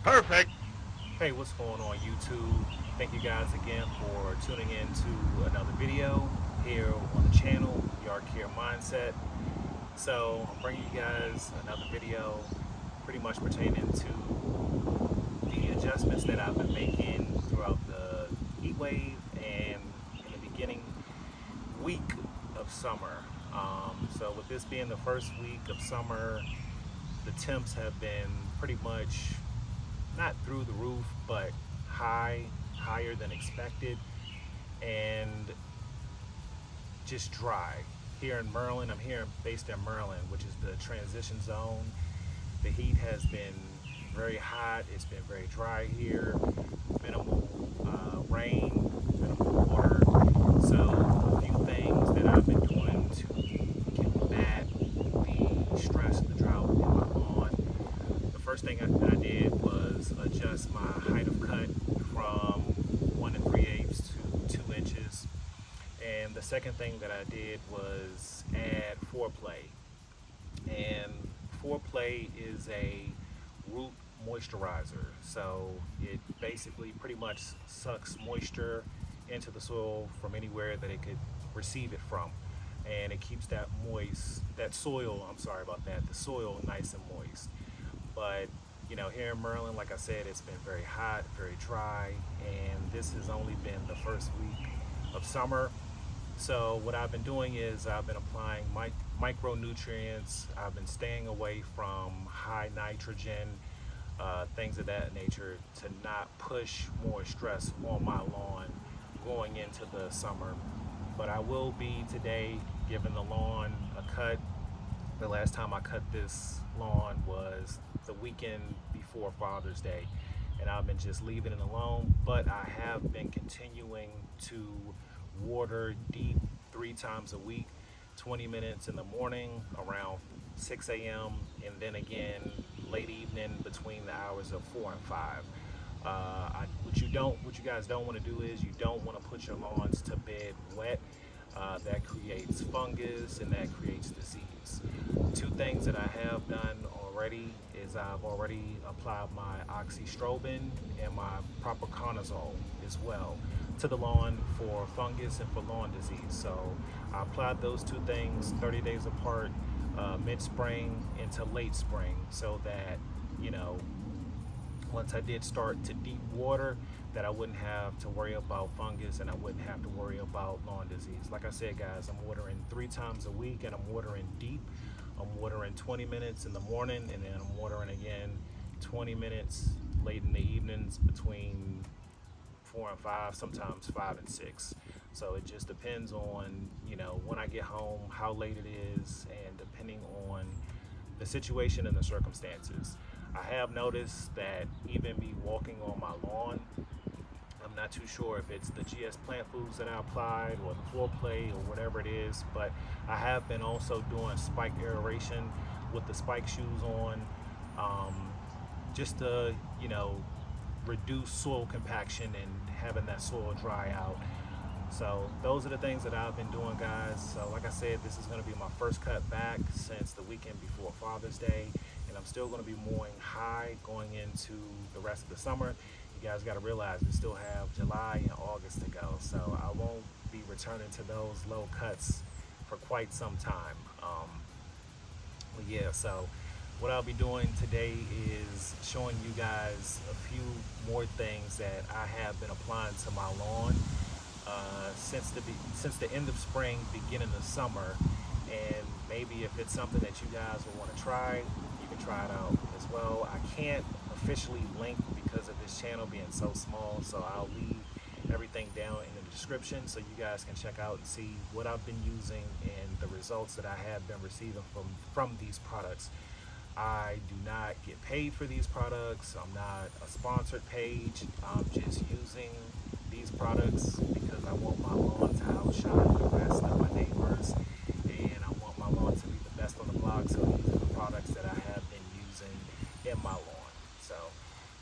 Perfect. Hey, what's going on YouTube? Thank you guys again for tuning in to another video here on the channel, Yard Care Mindset. So I'm bringing you guys another video pretty much pertaining to the adjustments that I've been making throughout the heat wave and in the beginning week of summer. So with this being the first week of summer, the temps have been pretty much not through the roof, but higher than expected, and just dry. Here in Maryland, I'm here based in Maryland, which is the transition zone. The heat has been very hot. It's been very dry here. Minimal rain, minimal water. So a few things that I've been doing to combat the stress of the drought in my lawn. The first thing I did was adjust my height of cut from 1 3/8 to 2 inches. And the second thing that I did was add FOURPlay. And FOURPlay is a root moisturizer. So it basically pretty much sucks moisture into the soil from anywhere that it could receive it from. And it keeps that soil, I'm sorry about that, the soil nice and moist. But you know, here in Maryland, like I said, it's been very hot, very dry, and this has only been the first week of summer. So what I've been doing is I've been applying micronutrients. I've been staying away from high nitrogen, things of that nature, to not push more stress on my lawn going into the summer. But I will be today giving the lawn a cut. The last time I cut this lawn was the weekend before Father's Day, and I've been just leaving it alone. But I have been continuing to water deep 3 times a week, 20 minutes in the morning around 6 a.m. and then again late evening between the hours of 4 and 5. What you guys don't want to do is you don't want to put your lawns to bed wet. That creates fungus and that creates disease. 2 things that I have done already is I've already applied my oxystrobin and my propiconazole as well to the lawn for fungus and for lawn disease. So I applied those 2 things 30 days apart, mid-spring into late spring, so that, you know, once I did start to deep water, that I wouldn't have to worry about fungus and I wouldn't have to worry about lawn disease. Like I said, guys, I'm watering 3 times a week, and I'm watering deep. I'm watering 20 minutes in the morning, and then I'm watering again 20 minutes late in the evenings between 4 and 5, sometimes 5 and 6. So it just depends on, you know, when I get home, how late it is, and depending on the situation and the circumstances. I have noticed that even me walking on my lawn, I'm not too sure if it's the GS plant foods that I applied or the FOURPlay or whatever it is, but I have been also doing spike aeration with the spike shoes on, just to, you know, reduce soil compaction and having that soil dry out. So those are the things that I've been doing, guys. So like I said, this is going to be my first cut back since the weekend before Father's Day, and I'm still going to be mowing high going into the rest of the summer. You guys got to realize we still have July and August to go, so I won't be returning to those low cuts for quite some time. But yeah, so what I'll be doing today is showing you guys a few more things that I have been applying to my lawn since the end of spring, beginning of summer. And maybe if it's something that you guys will want to try, you can try it out as well. I can't officially link because of this channel being so small, so I'll leave everything down in the description so you guys can check out and see what I've been using and the results that I have been receiving from these products. I do not get paid for these products. I'm not a sponsored page. I'm just using these products because I want my lawn to outshine the rest of my neighbors, and I want my lawn to be the best on the block. So these are the products that I have been using in my lawn. So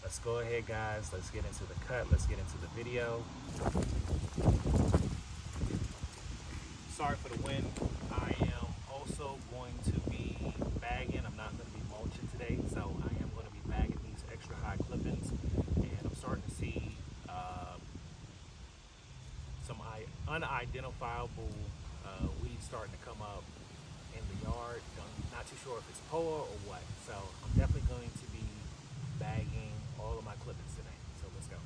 let's go ahead, guys. Let's get into the cut. Let's get into the video. Sorry for the wind. I am also going to be bagging. I'm not going to be mulching today, so I am going to be bagging these extra high clippings unidentifiable weeds starting to come up in the yard. Not too sure if it's POA or what. So I'm definitely going to be bagging all of my clippings today. So let's go.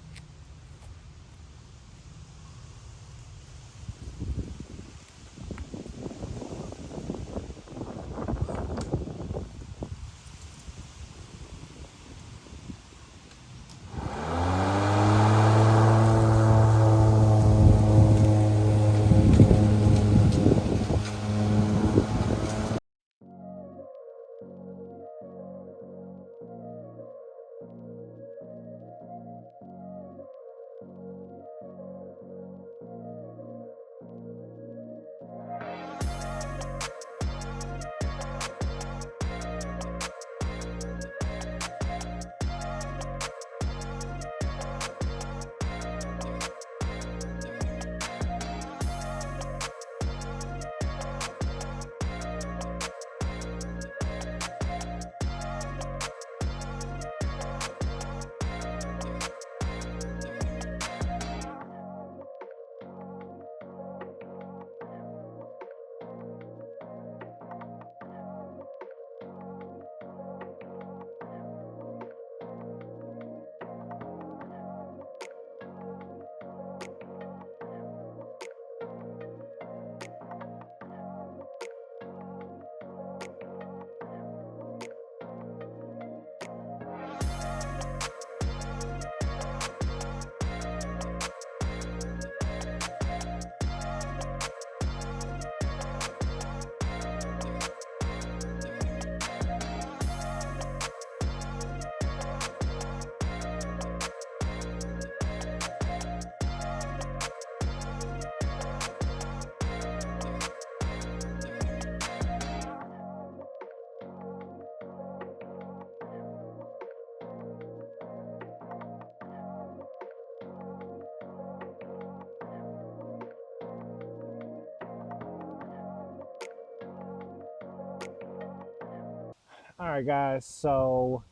All right, guys. So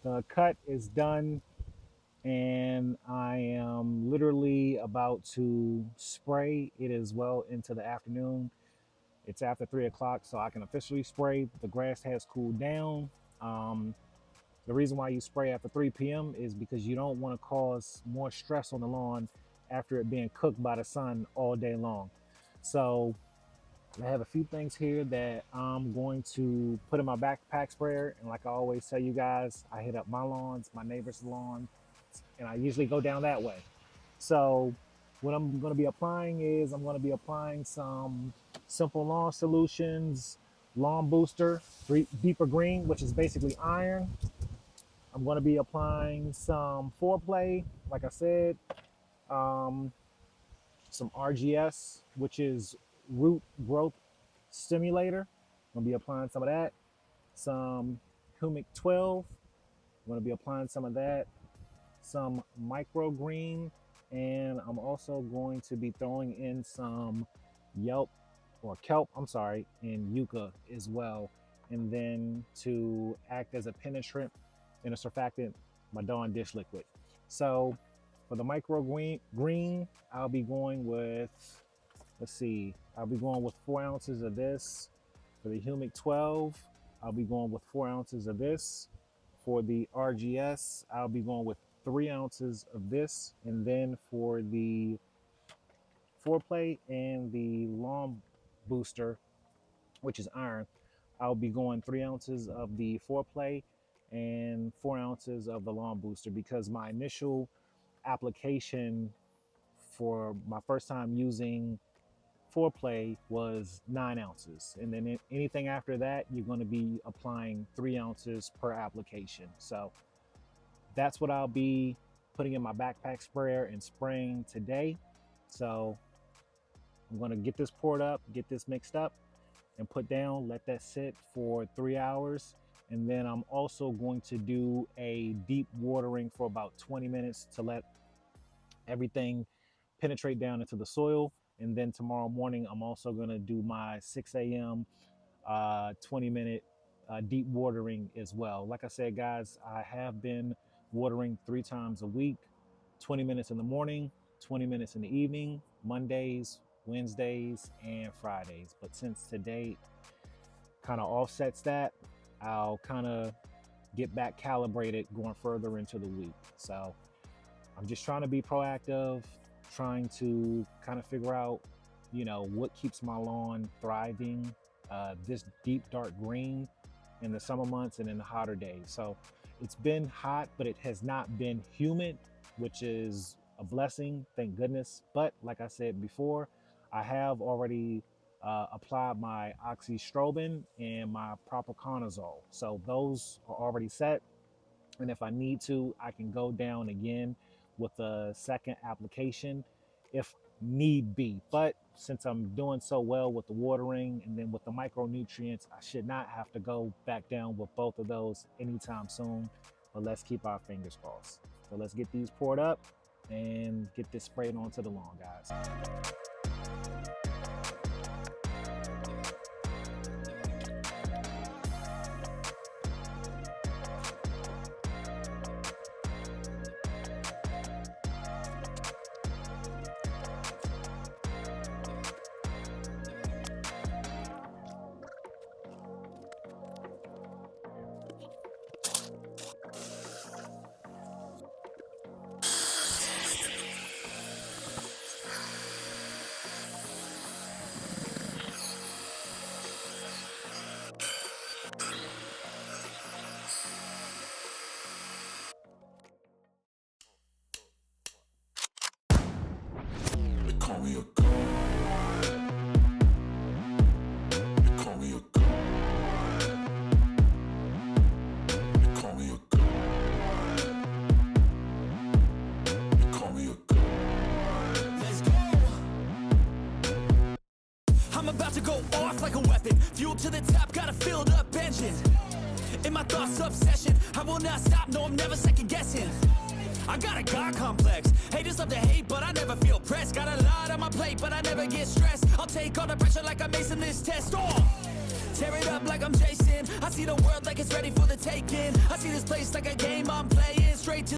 the cut is done, and I am literally about to spray. It is well into the afternoon. It's after 3 o'clock, so I can officially spray. The grass has cooled down. Um, the reason why you spray after 3 p.m. is because you don't want to cause more stress on the lawn after it being cooked by the sun all day long. So I have a few things here that I'm going to put in my backpack sprayer. And like I always tell you guys, I hit up my lawns, my neighbor's lawn, and I usually go down that way. So what I'm going to be applying is I'm going to be applying some Simple Lawn Solutions Lawn Booster Deeper Green, which is basically iron. I'm going to be applying some FOURPlay, like I said, um, some RGS, which is Root Growth Stimulator. I'm going to be applying some of that. Some Humic 12. I'm going to be applying some of that. Some microgreen, and I'm also going to be throwing in some Kelp, and Yucca as well. And then to act as a penetrant and a surfactant, my Dawn dish liquid. So for the microgreen, I'll be going with, I'll be going with 4 ounces of this. For the Humic 12, I'll be going with 4 ounces of this. For the RGS, I'll be going with 3 ounces of this. And then for the FOURPlay and the Lawn Booster, which is iron, I'll be going 3 ounces of the FOURPlay and 4 ounces of the Lawn Booster, because my initial application for my first time using FOURPlay was 9 ounces. And then anything after that, you're going to be applying 3 ounces per application. So that's what I'll be putting in my backpack sprayer and spraying today. So I'm going to get this poured up, get this mixed up and put down, let that sit for 3 hours. And then I'm also going to do a deep watering for about 20 minutes to let everything penetrate down into the soil. And then tomorrow morning, I'm also going to do my 6 a.m. 20-minute deep watering as well. Like I said, guys, I have been watering 3 times a week, 20 minutes in the morning, 20 minutes in the evening. Mondays, Wednesdays, and Fridays. But since today kind of offsets that, I'll kind of get back calibrated going further into the week. So I'm just trying to be proactive, trying to kind of figure out, you know, what keeps my lawn thriving, this deep dark green in the summer months and in the hotter days. So it's been hot, but it has not been humid, which is a blessing, thank goodness. But like I said before, I have already applied my oxystrobin and my propiconazole. So those are already set. And if I need to, I can go down again with a second application if need be. But since I'm doing so well with the watering and then with the micronutrients, I should not have to go back down with both of those anytime soon. But let's keep our fingers crossed. So let's get these poured up and get this sprayed onto the lawn, guys. Call me a god. You call me a god. You call me a god. You call me a god. Let's go. I'm about to go off like a weapon. Fuel to the top, got a filled up engine. In my thoughts, obsession. I will not stop, no, I'm never second guessing. I got a God complex. Haters love to hate, but I never feel pressed. Got a lot on my plate, but I never get stressed. I'll take all the pressure like I'm acing this test. Oh, tear it up like I'm Jason. I see the world like it's ready for the taking. I see this place like a game I'm playing. Straight to